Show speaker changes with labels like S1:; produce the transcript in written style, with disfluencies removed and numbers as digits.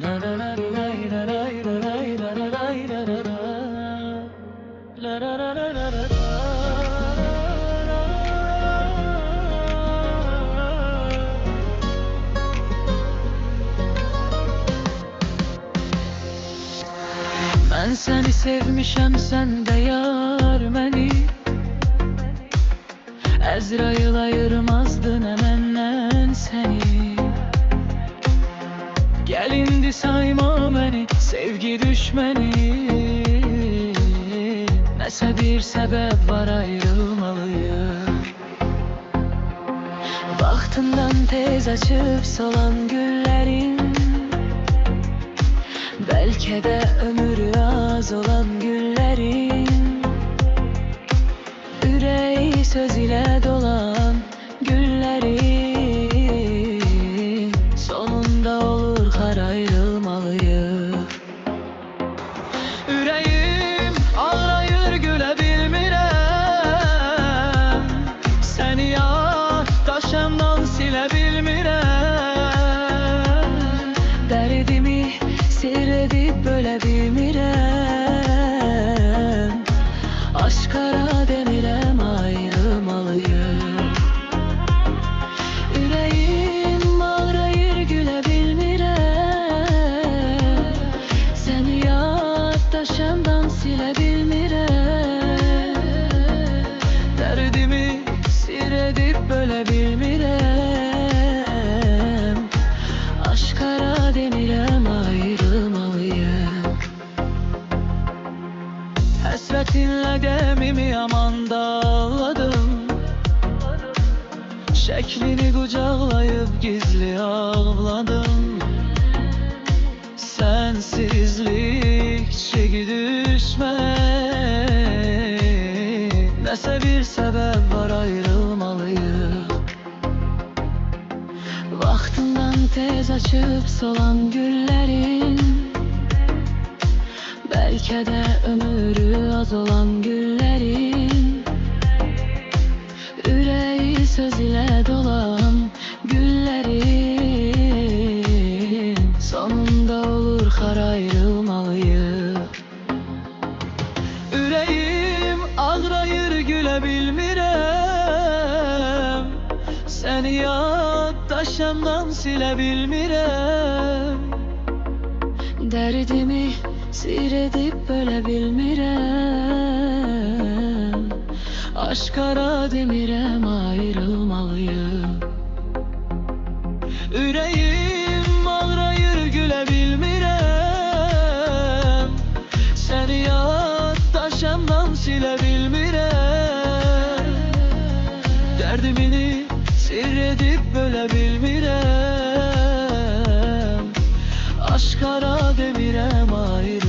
S1: La la la la la la la la la la la la la. La la la la la la. Ben seni sevmişem, sen de yar məni. Əzrail ayırmazdın əməndən səni. Gel indi sayma beni sevgi düşmeni. Nəsə bir səbəb var, ayrılmalıyıq. Vaxtından tez açıp solan güllerin, belki de ömrü az olan güllerin, yüreği söz ile dolan güllerin, sonunda olur kar, ayrılmalıyıq. Yüreğim ağlayır, güle bilmirəm. Səni yaddaşımdan silə bilmirəm. Dərdimi sir edip bölə bilmirəm. Aşkara demirəm, ayrılmalıyıq. Yüreğim ağrayır, gülə bilmirəm. Səni yaddaşımdan silə bilmirəm. Dərdimi sir edip bölə bilmirəm. Aşkara demirəm, ayrılmalıyıq. Həsrətinlə qəmimi yaman dağladım. Şəklini qucaqlayıb gizli ağladım. Sensizlik çeki düşmək. Nəsə bir səbəb var, ayrılmalıyıq. Vaxtından tez açıp solan güllerin, belki de ömrü az olan güllerin, yüreği söz ile dolan güllerin, sonunda olur kar, ayrılmalıyıq. Yüreğim ağrayır, gülə bilmirəm. Səni yaddaşımdan silə bilmirəm. Dərdimi sir edip bölə bilmirəm. Aşkara demirəm, ayrılmalıyıq. Yüreğim ağrayır, gülə bilmirəm. Səni yaddaşımdan silə bilmirəm. Dərdimini sir edip bölə bilmirəm. Aşkara demirəm, ayrılmalıyıq.